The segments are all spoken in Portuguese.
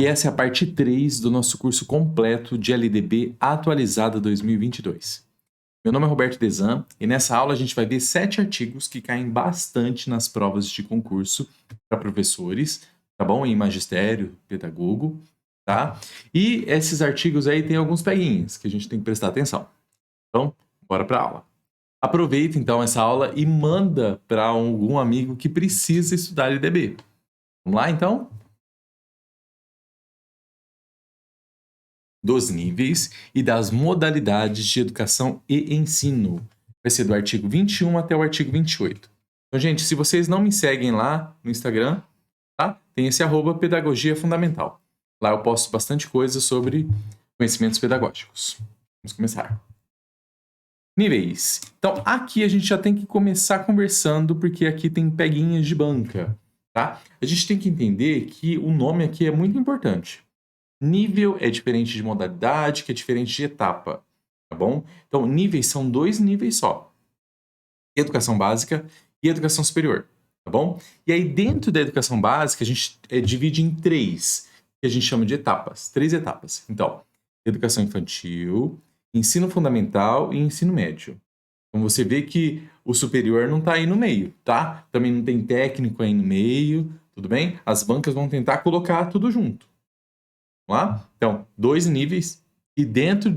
E essa é a parte 3 do nosso curso completo de LDB atualizada 2022. Meu nome é Roberto Desan e nessa aula a gente vai ver 7 artigos que caem bastante nas provas de concurso para professores, tá bom? Em magistério, pedagogo, tá? E esses artigos aí tem alguns peguinhas que a gente tem que prestar atenção. Então, bora para a aula. Aproveita então essa aula e manda para algum amigo que precisa estudar LDB. Vamos lá então? Dos níveis e das modalidades de educação e ensino. Vai ser do artigo 21 até o artigo 28. Então, gente, se vocês não me seguem lá no Instagram, tá? Tem esse @ Pedagogia Fundamental. Lá eu posto bastante coisa sobre conhecimentos pedagógicos. Vamos começar. Níveis. Então, aqui a gente já tem que começar conversando, porque aqui tem peguinhas de banca, tá? A gente tem que entender que o nome aqui é muito importante. Nível é diferente de modalidade, que é diferente de etapa, tá bom? Então, níveis são 2 níveis só. Educação básica e educação superior, tá bom? E aí, dentro da educação básica, a gente divide em 3, que a gente chama de etapas. 3 etapas. Então, educação infantil, ensino fundamental e ensino médio. Então, você vê que o superior não está aí no meio, tá? Também não tem técnico aí no meio, tudo bem? As bancas vão tentar colocar tudo junto. Vamos lá? Então, 2 níveis e dentro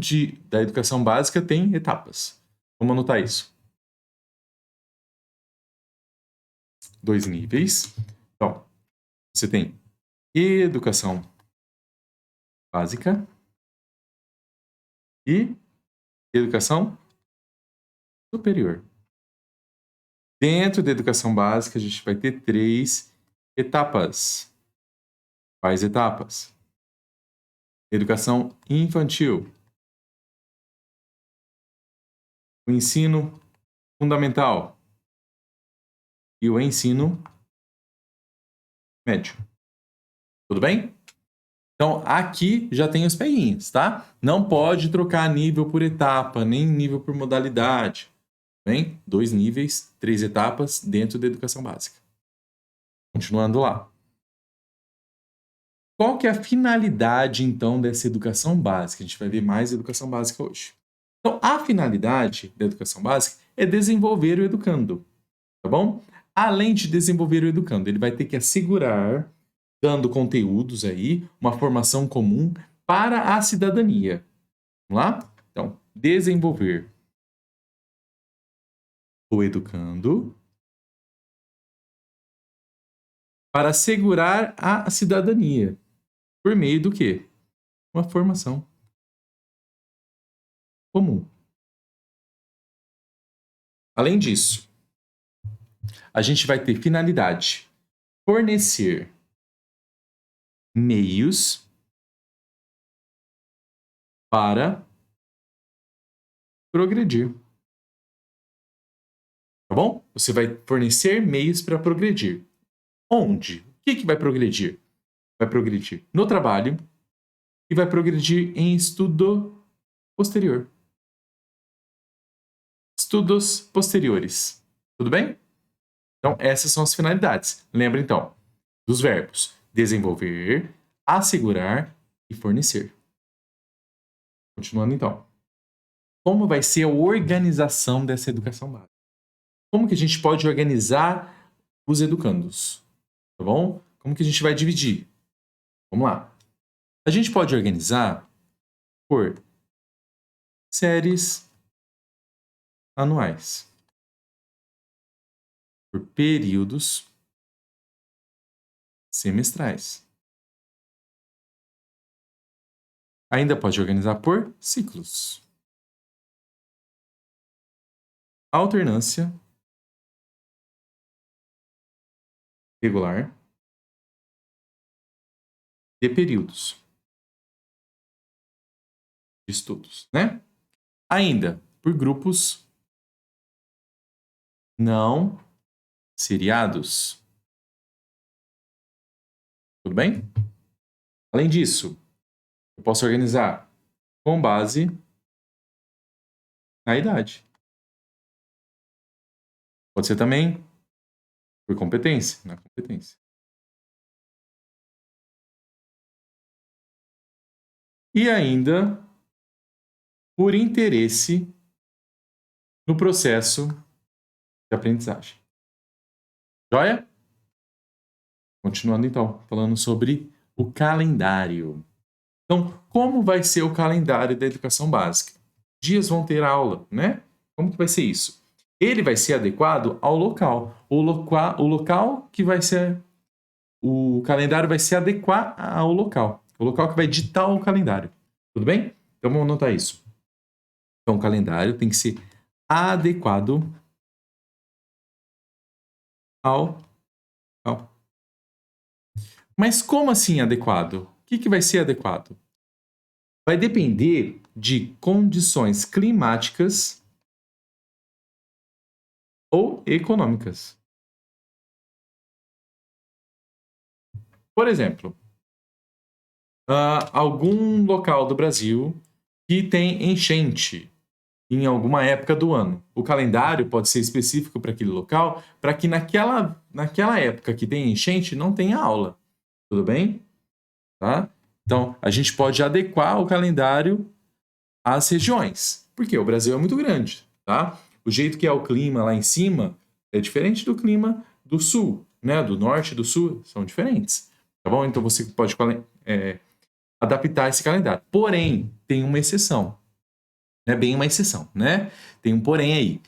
da educação básica tem etapas. Vamos anotar isso. 2 níveis. Então, você tem educação básica e educação superior. Dentro da educação básica, a gente vai ter 3 etapas. Quais etapas? Educação infantil, o ensino fundamental e o ensino médio. Tudo bem? Então, aqui já tem os peguinhos, tá? Não pode trocar nível por etapa, nem nível por modalidade. Bem? 2 níveis, 3 etapas dentro da educação básica. Continuando lá. Qual que é a finalidade, então, dessa educação básica? A gente vai ver mais educação básica hoje. Então, a finalidade da educação básica é desenvolver o educando, tá bom? Além de desenvolver o educando, ele vai ter que assegurar, dando conteúdos aí, uma formação comum para a cidadania. Vamos lá? Então, desenvolver o educando para assegurar a cidadania. Por meio do quê? Uma formação comum. Além disso, a gente vai ter finalidade: fornecer meios para progredir. Tá bom? Você vai fornecer meios para progredir. Onde? O que vai progredir? Vai progredir no trabalho e vai progredir em estudo posterior. Estudos posteriores. Tudo bem? Então, essas são as finalidades. Lembra, então, dos verbos desenvolver, assegurar e fornecer. Continuando, então. Como vai ser a organização dessa educação básica? Como que a gente pode organizar os educandos? Tá bom? Como que a gente vai dividir? Vamos lá. A gente pode organizar por séries anuais, por períodos semestrais. Ainda pode organizar por ciclos. Alternância regular de períodos de estudos, né? Ainda por grupos não seriados. Tudo bem? Além disso, eu posso organizar com base na idade. Pode ser também por competência, na competência. e ainda por interesse no processo de aprendizagem. Joia? Continuando então, falando sobre o calendário. Então, como vai ser o calendário da educação básica? Dias vão ter aula, né? Como que vai ser isso? Ele vai ser adequado ao local. O local que vai ser... O calendário vai se adequar ao local. O local que vai ditar o calendário. Tudo bem? Então, vamos anotar isso. Então, o calendário tem que ser adequado ao local. Mas como assim adequado? O que vai ser adequado? Vai depender de condições climáticas ou econômicas. Por exemplo, algum local do Brasil que tem enchente em alguma época do ano. O calendário pode ser específico para aquele local, para que naquela época que tem enchente não tenha aula. Tudo bem? Tá? Então, a gente pode adequar o calendário às regiões, porque o Brasil é muito grande, tá? O jeito que é o clima lá em cima é diferente do clima do sul, né? Do norte e do sul são diferentes, tá bom? Então você pode adaptar esse calendário. Porém, tem uma exceção, é bem uma exceção, né? Tem um porém aí.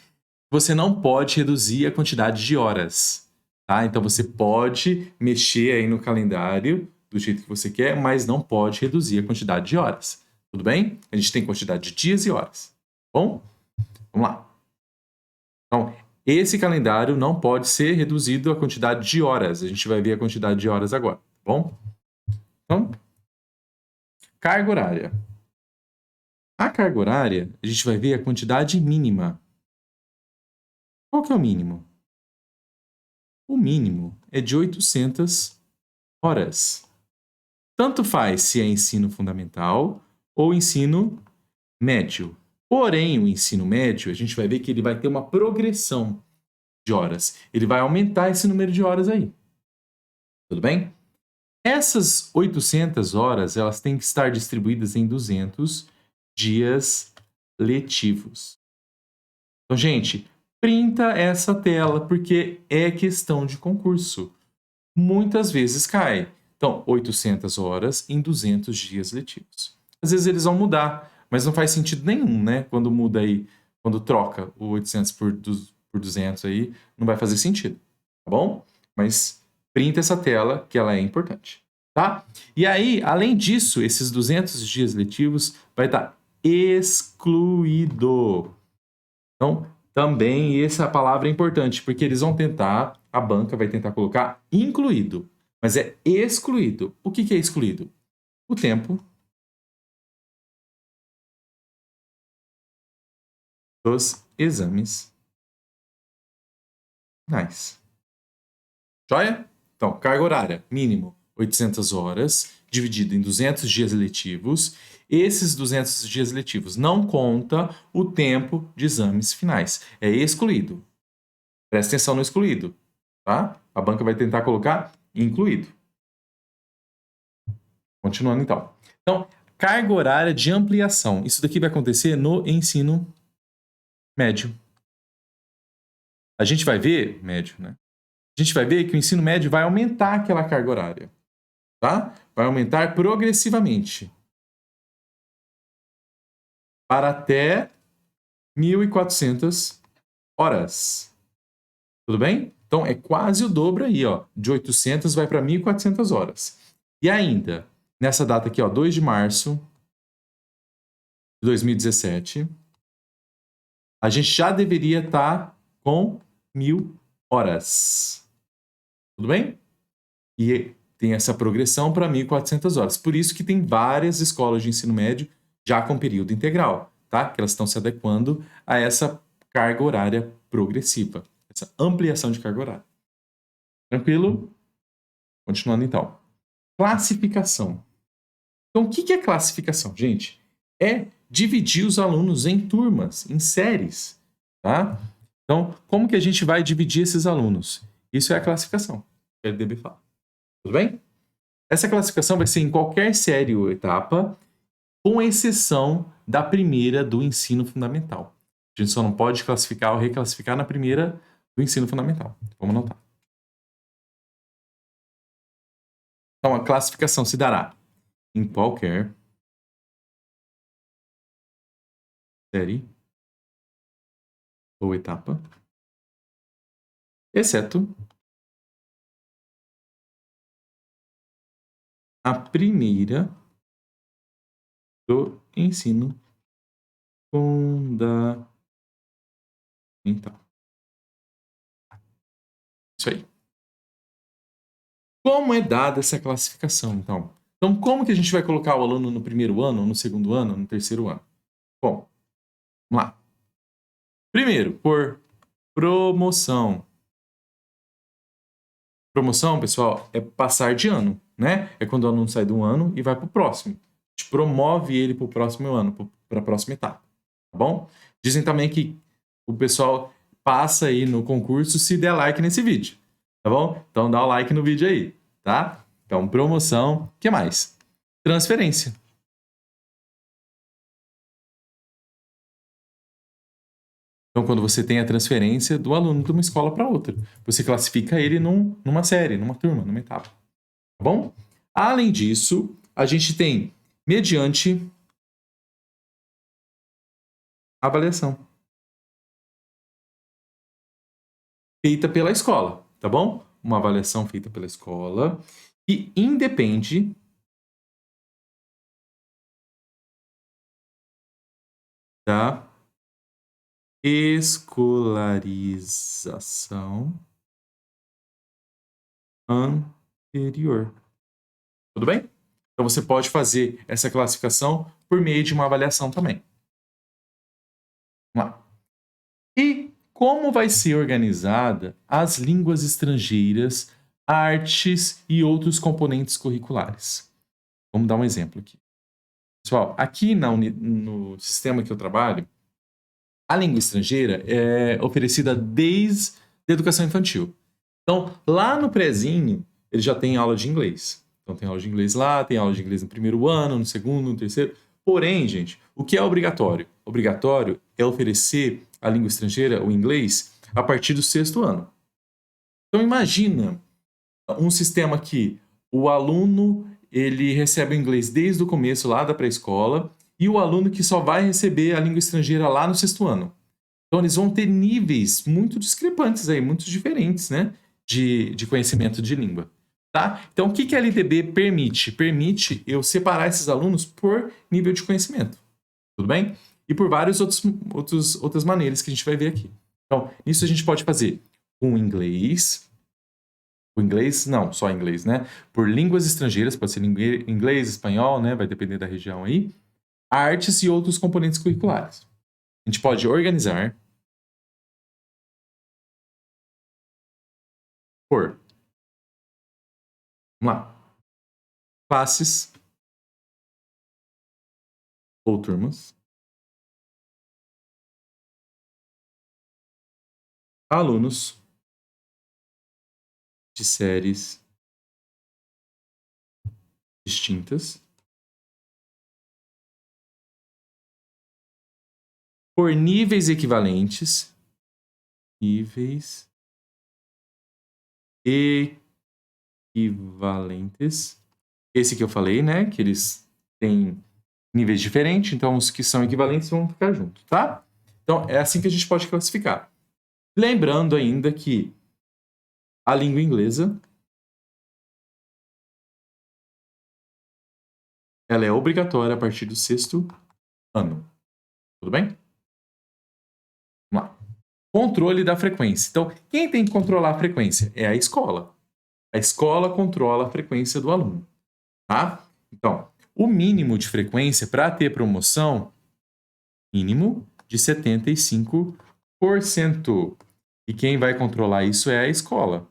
Você não pode reduzir a quantidade de horas, tá? Então você pode mexer aí no calendário do jeito que você quer, mas não pode reduzir a quantidade de horas. Tudo bem? A gente tem quantidade de dias e horas. Bom, vamos lá. Então, esse calendário não pode ser reduzido a quantidade de horas. A gente vai ver a quantidade de horas agora, tá bom? Então, carga horária. A carga horária, a gente vai ver a quantidade mínima. Qual que é o mínimo? O mínimo é de 800 horas. Tanto faz se é ensino fundamental ou ensino médio. Porém, o ensino médio, a gente vai ver que ele vai ter uma progressão de horas. Ele vai aumentar esse número de horas aí. Tudo bem? Essas 800 horas, elas têm que estar distribuídas em 200 dias letivos. Então, gente, printa essa tela, porque é questão de concurso. Muitas vezes cai. Então, 800 horas em 200 dias letivos. Às vezes eles vão mudar, mas não faz sentido nenhum, né? Quando muda aí, quando troca o 800 por 200 aí, não vai fazer sentido, tá bom? Mas printa essa tela, que ela é importante, tá? E aí, além disso, esses 200 dias letivos vai estar excluído. Então, também essa palavra é importante, porque eles vão tentar, a banca vai tentar colocar incluído, mas é excluído. O que é excluído? O tempo dos exames finais. Joia? Então, carga horária, mínimo 800 horas, dividido em 200 dias letivos. Esses 200 dias letivos não conta o tempo de exames finais. É excluído. Presta atenção no excluído, tá? A banca vai tentar colocar incluído. Continuando então. Então, carga horária de ampliação. Isso daqui vai acontecer no ensino médio. A gente vai ver, médio, né? A gente vai ver que o ensino médio vai aumentar aquela carga horária, tá? Vai aumentar progressivamente para até 1.400 horas. Tudo bem? Então, é quase o dobro aí, ó. De 800 vai para 1.400 horas. E ainda, nessa data aqui, ó, 2 de março de 2017, a gente já deveria estar com 1.000 horas. Tudo bem? E tem essa progressão para 1.400 horas. Por isso que tem várias escolas de ensino médio já com período integral, tá? Que elas estão se adequando a essa carga horária progressiva, essa ampliação de carga horária. Tranquilo? Continuando então. Classificação. Então, o que é classificação, gente? É dividir os alunos em turmas, em séries, tá? Então, como que a gente vai dividir esses alunos? Isso é a classificação, que a LDB fala. Tudo bem? Essa classificação vai ser em qualquer série ou etapa com exceção da primeira do ensino fundamental. A gente só não pode classificar ou reclassificar na primeira do ensino fundamental. Vamos anotar. Então, a classificação se dará em qualquer série ou etapa, exceto a primeira do ensino fundamental. Isso aí. Como é dada essa classificação, então? Então, como que a gente vai colocar o aluno no primeiro ano, no segundo ano, no terceiro ano? Bom, vamos lá. Primeiro, por promoção. Promoção, pessoal, é passar de ano, né? É quando o aluno sai de um ano e vai para o próximo. A gente promove ele para o próximo ano, para a próxima etapa, tá bom? Dizem também que o pessoal passa aí no concurso se der like nesse vídeo, tá bom? Então dá o like no vídeo aí, tá? Então, promoção, o que mais? Transferência. Então, quando você tem a transferência do aluno de uma escola para outra, você classifica ele numa série, numa turma, numa etapa. Tá bom? Além disso, a gente tem mediante avaliação feita pela escola, tá bom? Uma avaliação feita pela escola que independe da escolarização anterior. Tudo bem? Então você pode fazer essa classificação por meio de uma avaliação também. Vamos lá. E como vai ser organizada as línguas estrangeiras, artes e outros componentes curriculares? Vamos dar um exemplo aqui. Pessoal, aqui no sistema que eu trabalho, a língua estrangeira é oferecida desde a educação infantil. Então, lá no prezinho, ele já tem aula de inglês. Então, tem aula de inglês lá, tem aula de inglês no primeiro ano, no segundo, no terceiro. Porém, gente, o que é obrigatório? Obrigatório é oferecer a língua estrangeira, o inglês, a partir do sexto ano. Então, imagina um sistema que o aluno ele recebe o inglês desde o começo, lá da pré-escola, e o aluno que só vai receber a língua estrangeira lá no sexto ano. Então, eles vão ter níveis muito discrepantes aí, muito diferentes, né? De conhecimento de língua. Tá? Então, o que a LDB permite? Permite eu separar esses alunos por nível de conhecimento. Tudo bem? E por várias outras maneiras que a gente vai ver aqui. Então, isso a gente pode fazer com inglês. O inglês, não, só inglês, né? Por línguas estrangeiras, pode ser inglês, espanhol, né? Vai depender da região aí. Artes e outros componentes curriculares. A gente pode organizar por, vamos lá, classes ou turmas, alunos de séries distintas, por níveis equivalentes, níveis equivalentes. Esse que eu falei, né? Que eles têm níveis diferentes, então os que são equivalentes vão ficar juntos, tá? Então é assim que a gente pode classificar. Lembrando ainda que a língua inglesa ela é obrigatória a partir do sexto ano. Tudo bem? Vamos lá. Controle da frequência. Então, quem tem que controlar a frequência? É a escola. A escola controla a frequência do aluno, tá? Então, o mínimo de frequência para ter promoção, mínimo de 75%. E quem vai controlar isso é a escola,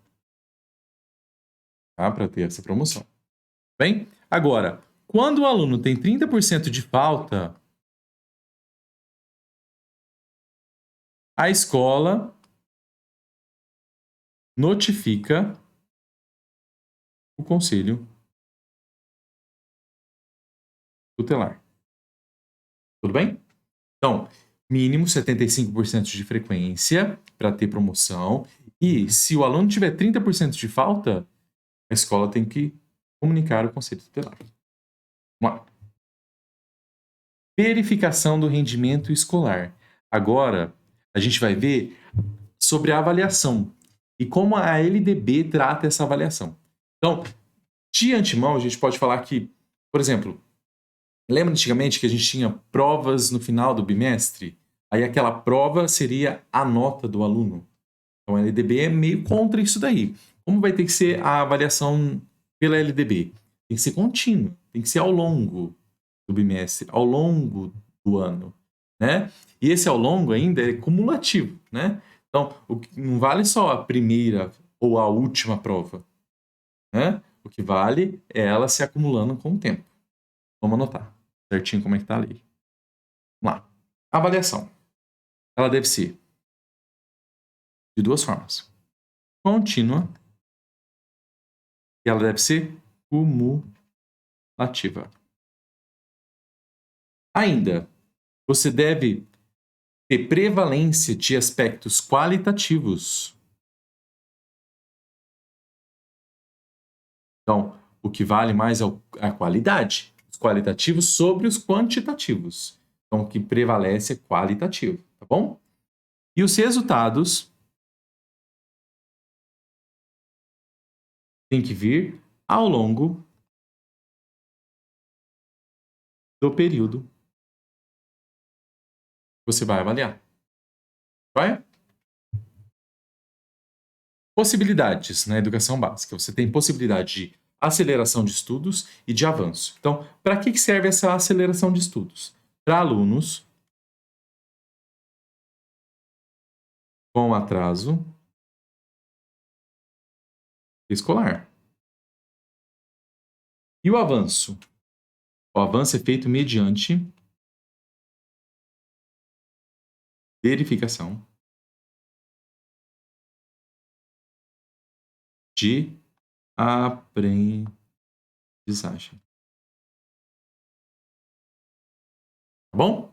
tá? Para ter essa promoção. Bem? Agora, quando o aluno tem 30% de falta, a escola notifica o conselho tutelar. Tudo bem? Então, mínimo 75% de frequência para ter promoção. E se o aluno tiver 30% de falta, a escola tem que comunicar o conselho tutelar. Vamos lá. Verificação do rendimento escolar. Agora, a gente vai ver sobre a avaliação e como a LDB trata essa avaliação. Então, de antemão, a gente pode falar que, por exemplo, lembra antigamente que a gente tinha provas no final do bimestre? Aí aquela prova seria a nota do aluno. Então, a LDB é meio contra isso daí. Como vai ter que ser a avaliação pela LDB? Tem que ser contínua, tem que ser ao longo do bimestre, ao longo do ano, né? E esse ao longo ainda é cumulativo, né? Então, não vale só a primeira ou a última prova, né? O que vale é ela se acumulando com o tempo. Vamos anotar certinho como é que tá ali. Vamos lá. Avaliação. Ela deve ser de duas formas. Contínua e ela deve ser cumulativa. Ainda, você deve ter prevalência de aspectos qualitativos. Então, o que vale mais é a qualidade. Os qualitativos sobre os quantitativos. Então, o que prevalece é qualitativo, tá bom? E os resultados têm que vir ao longo do período que você vai avaliar. Vai? Possibilidades na educação básica. Você tem possibilidade de aceleração de estudos e de avanço. Então, para que serve essa aceleração de estudos? Para alunos com atraso escolar. E o avanço? O avanço é feito mediante verificação de aprendizagem. Tá bom?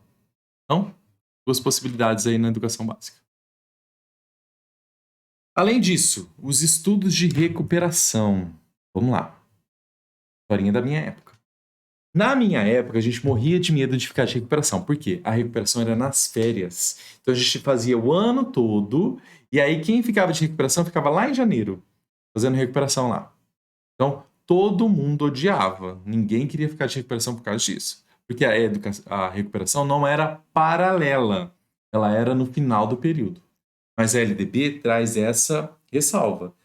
Então, duas possibilidades aí na educação básica. Além disso, os estudos de recuperação. Vamos lá. Historinha da minha época. Na minha época, a gente morria de medo de ficar de recuperação. Por quê? A recuperação era nas férias. Então a gente fazia o ano todo, e aí quem ficava de recuperação ficava lá em janeiro, fazendo recuperação lá. Então todo mundo odiava. Ninguém queria ficar de recuperação por causa disso. Porque a recuperação não era paralela, ela era no final do período. Mas a LDB traz essa ressalva.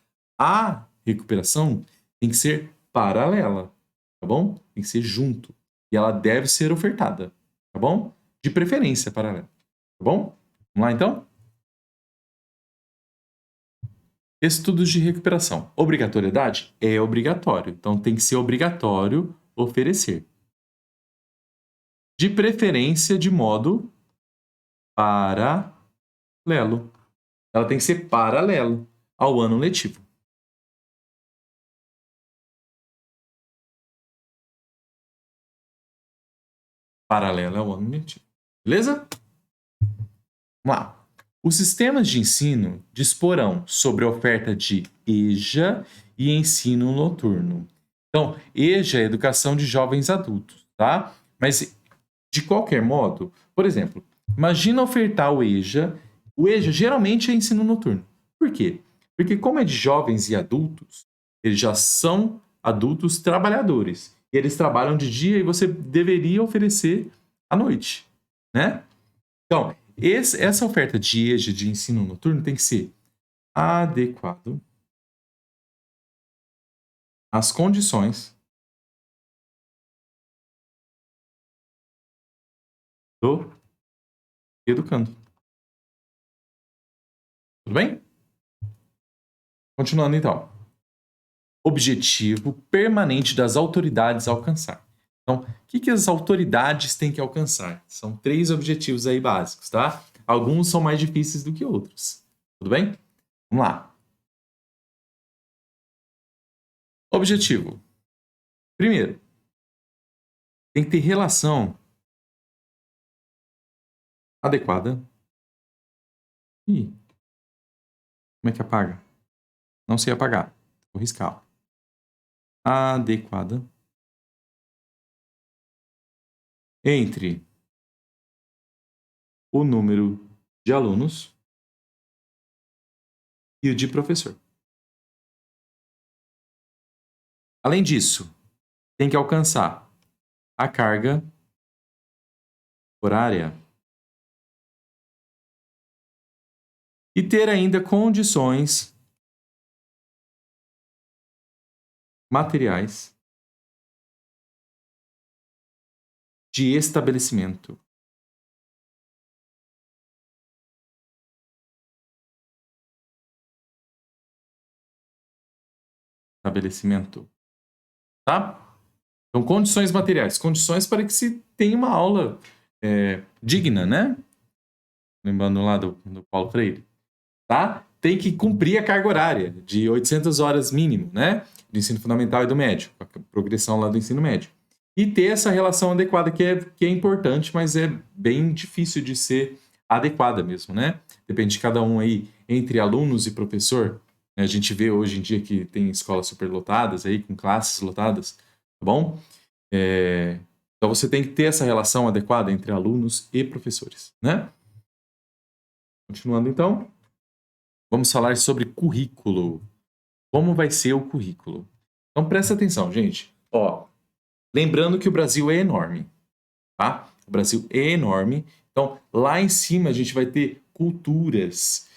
A recuperação tem que ser paralela, tá bom? Tem que ser junto. E ela deve ser ofertada, tá bom? De preferência paralela, tá bom? Vamos lá então? Estudos de recuperação. Obrigatoriedade? É obrigatório. Então tem que ser obrigatório oferecer. De preferência de modo paralelo. Ela tem que ser paralelo ao ano letivo. Paralelo ao ano letivo. Beleza? Vamos lá. Os sistemas de ensino disporão sobre a oferta de EJA e ensino noturno. Então, EJA é educação de jovens adultos, tá? Mas, de qualquer modo, por exemplo, imagina ofertar o EJA. O EJA geralmente é ensino noturno. Por quê? Porque, como é de jovens e adultos, eles já são adultos trabalhadores. E eles trabalham de dia e você deveria oferecer à noite, né? Então, essa oferta de EJA de ensino noturno tem que ser adequado às condições do educando. Tudo bem? Continuando então. Objetivo permanente das autoridades alcançar. Então, o que as autoridades têm que alcançar? São 3 objetivos aí básicos, tá? Alguns são mais difíceis do que outros. Tudo bem? Vamos lá. Objetivo. Primeiro, tem que ter relação Adequada. Ih, como é que apaga? Não sei apagar. Vou riscar. Adequada. Entre o número de alunos e o de professor. Além disso, tem que alcançar a carga horária e ter ainda condições materiais de estabelecimento. Estabelecimento. Tá? Então, condições materiais. Condições para que se tenha uma aula digna, né? Lembrando lá do Paulo Freire. Tá? Tem que cumprir a carga horária de 800 horas mínimo, né? Do ensino fundamental e do médio. A progressão lá do ensino médio. E ter essa relação adequada, que é importante, mas é bem difícil de ser adequada mesmo, né? Depende de cada um aí, entre alunos e professor. Né? A gente vê hoje em dia que tem escolas superlotadas aí, com classes lotadas, tá bom? Então você tem que ter essa relação adequada entre alunos e professores, né? Continuando então, vamos falar sobre currículo. Como vai ser o currículo? Então presta atenção, gente. Ó, lembrando que o Brasil é enorme, tá? O Brasil é enorme. Então lá em cima a gente vai ter culturas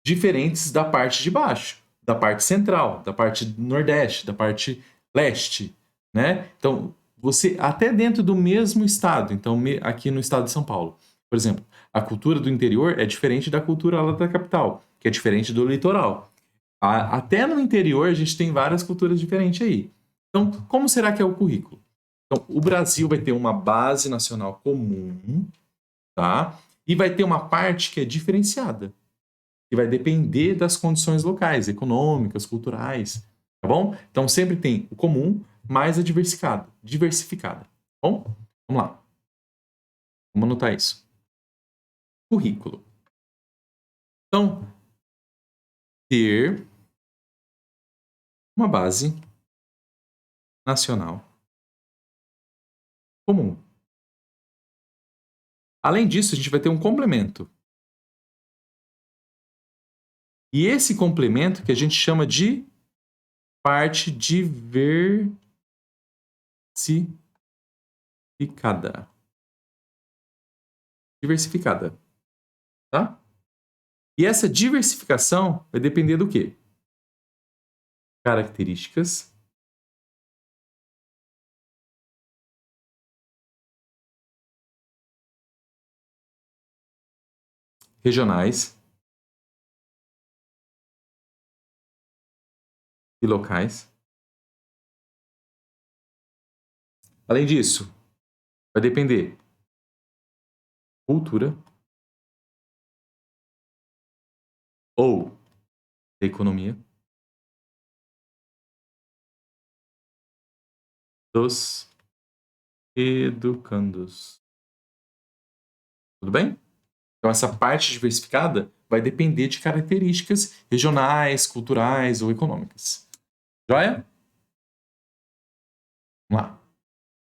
diferentes da parte de baixo, da parte central, da parte nordeste, da parte leste, né? Então você até dentro do mesmo estado, então aqui no estado de São Paulo, por exemplo, a cultura do interior é diferente da cultura lá da capital, que é diferente do litoral. Até no interior a gente tem várias culturas diferentes aí. Então, como será que é o currículo? Então, o Brasil vai ter uma base nacional comum, tá? E vai ter uma parte que é diferenciada, que vai depender das condições locais, econômicas, culturais, tá bom? Então, sempre tem o comum mais a diversificada, tá bom? Vamos lá. Vamos anotar isso. Currículo. Então, ter uma base nacional comum. Além disso, a gente vai ter um complemento. E esse complemento que a gente chama de parte diversificada. Diversificada, tá? E essa diversificação vai depender do quê? Características regionais e locais. Além disso, vai depender cultura ou da economia dos educandos. Tudo bem? Então, essa parte diversificada vai depender de características regionais, culturais ou econômicas. Joia? Vamos lá.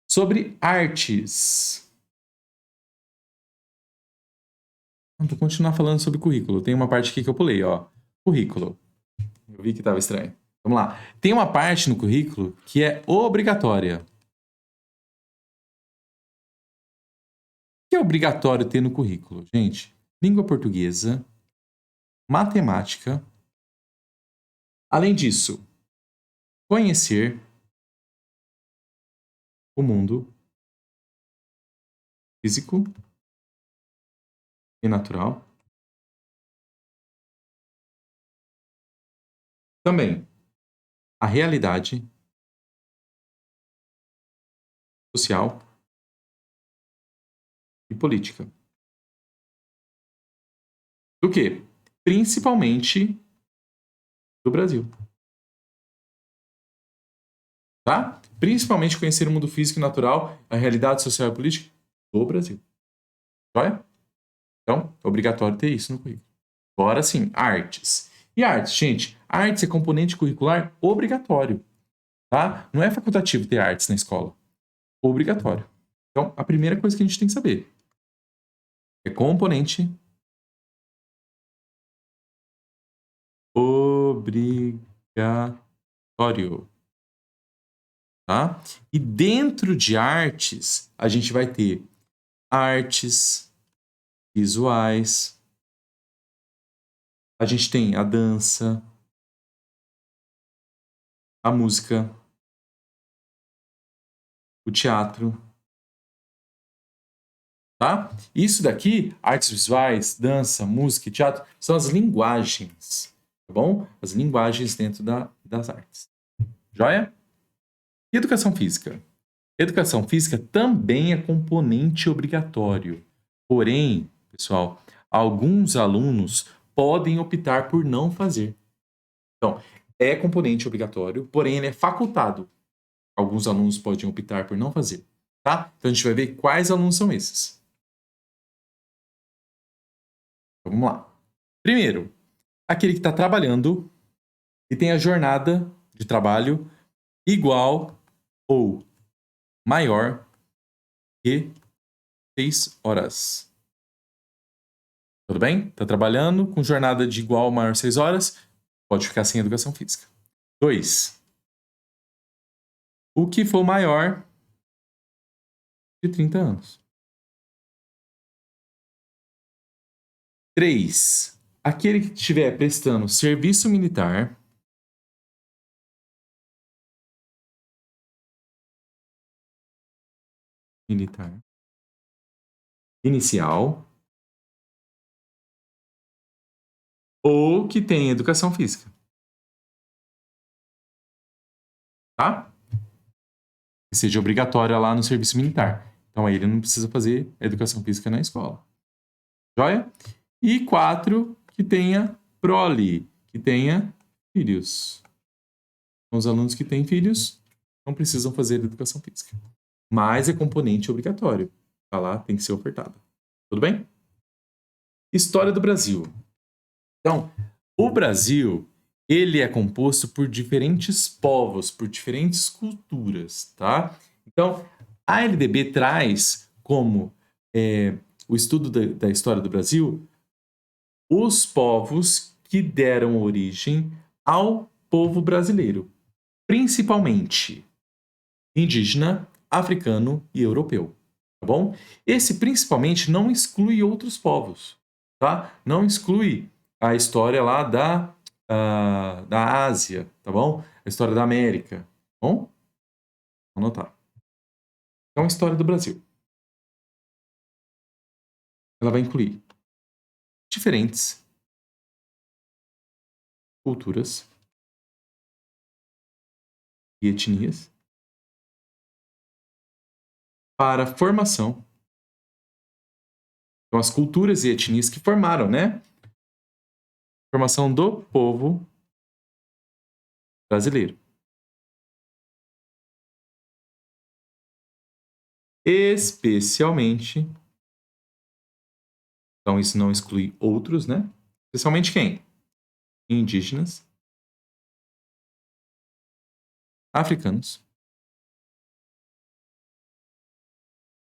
Sobre artes. Vou continuar falando sobre currículo. Tem uma parte aqui que eu pulei, ó. Currículo. Eu vi que estava estranho. Vamos lá. Tem uma parte no currículo que é obrigatória. O que é obrigatório ter no currículo? Gente, língua portuguesa, matemática. Além disso, conhecer o mundo físico e natural. Também a realidade social e política. Do quê? Principalmente do Brasil. Tá? Principalmente conhecer o mundo físico e natural, a realidade social e política do Brasil. Vai? Então, é obrigatório ter isso no currículo. Agora sim, artes. E artes, gente, artes é componente curricular obrigatório, tá? Não é facultativo ter artes na escola. Obrigatório. Então, a primeira coisa que a gente tem que saber é componente obrigatório, tá? E dentro de artes, a gente vai ter artes visuais, a gente tem a dança, a música, o teatro, tá? Isso daqui, artes visuais, dança, música e teatro, são as linguagens, tá bom? As linguagens dentro das artes. Joia? E educação física? Educação física também é componente obrigatório. Porém, pessoal, alguns alunos podem optar por não fazer. Então, é componente obrigatório, porém ele é facultado. Alguns alunos podem optar por não fazer, tá? Então a gente vai ver quais alunos são esses. Então, vamos lá. Primeiro, aquele que está trabalhando e tem a jornada de trabalho igual ou maior que 6 horas. Tudo bem? Está trabalhando com jornada de igual ou maior 6 horas, pode ficar sem educação física. 2. O que for maior de 30 anos. 3. Aquele que estiver prestando serviço militar inicial ou que tem educação física, tá? Que seja obrigatória lá no serviço militar. Então aí ele não precisa fazer educação física na escola. Joia? E 4, que tenha prole, que tenha filhos. Então, os alunos que têm filhos não precisam fazer educação física. Mas é componente obrigatório. Tá lá, tem que ser ofertado. Tudo bem? História do Brasil. Então, o Brasil, ele é composto por diferentes povos, por diferentes culturas, tá? Então, a LDB traz como o estudo da história do Brasil os povos que deram origem ao povo brasileiro, principalmente indígena, africano e europeu, tá bom? Esse principalmente não exclui outros povos, tá? Não exclui a história lá da Ásia, tá bom? A história da América, tá bom? Vou anotar. Então, a história do Brasil. Ela vai incluir diferentes culturas e etnias para a formação. Então, as culturas e etnias que formaram, né? Formação do povo brasileiro. Especialmente, então isso não exclui outros, né? Especialmente quem? Indígenas, africanos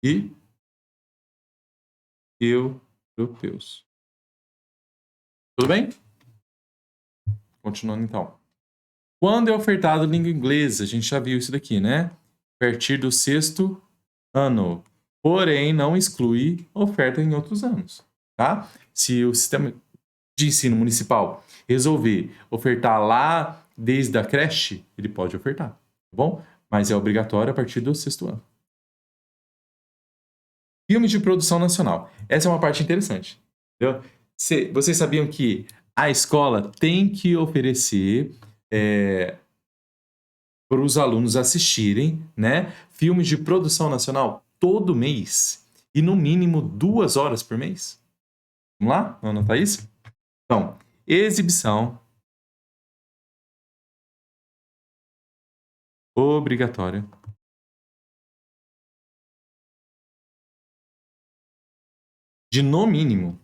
e europeus. Tudo bem? Continuando então. Quando é ofertado língua inglesa? A gente já viu isso daqui, né? A partir do 6º ano. Porém, não exclui oferta em outros anos, tá? Se o sistema de ensino municipal resolver ofertar lá desde a creche, ele pode ofertar, tá bom? Mas é obrigatório a partir do 6º ano. Filmes de produção nacional. Essa é uma parte interessante. Entendeu? Vocês sabiam que a escola tem que oferecer para os alunos assistirem, né, filmes de produção nacional todo mês e no mínimo 2 horas por mês? Vamos lá? Vamos anotar isso? Então, exibição obrigatória de no mínimo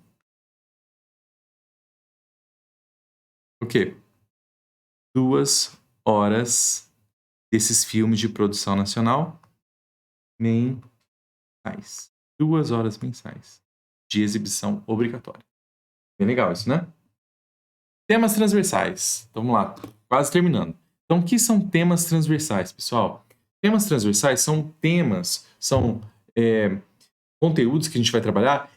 O quê? 2 horas desses filmes de produção nacional mensais. 2 horas mensais de exibição obrigatória. Bem legal isso, né? Temas transversais. Vamos lá, quase terminando. Então, o que são temas transversais, pessoal? Temas transversais são temas, são conteúdos que a gente vai trabalhar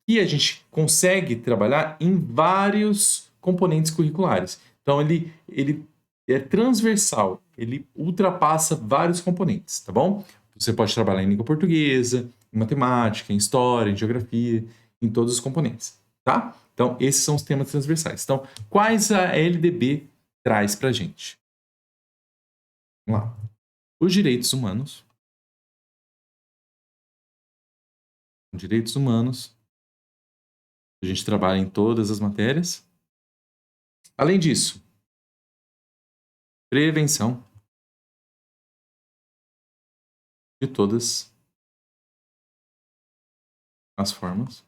e a gente consegue trabalhar em vários componentes curriculares. Então, ele é transversal, ele ultrapassa vários componentes, tá bom? Você pode trabalhar em língua portuguesa, em matemática, em história, em geografia, em todos os componentes, tá? Então, esses são os temas transversais. Então, quais a LDB traz pra gente? Vamos lá. Os direitos humanos. Direitos humanos. A gente trabalha em todas as matérias. Além disso, prevenção de todas as formas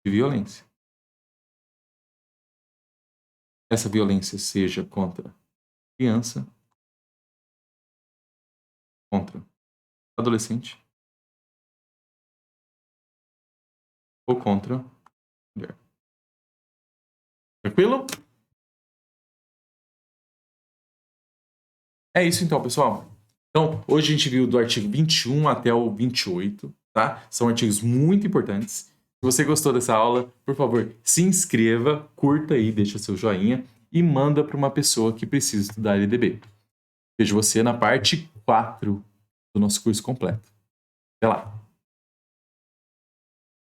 de violência. Essa violência seja contra criança, contra adolescente ou contra mulher. Tranquilo? É isso então, pessoal. Então, hoje a gente viu do artigo 21 até o 28, tá? São artigos muito importantes. Se você gostou dessa aula, por favor, se inscreva, curta aí, deixa seu joinha e manda para uma pessoa que precisa estudar LDB. Vejo você na parte 4 do nosso curso completo. Até lá!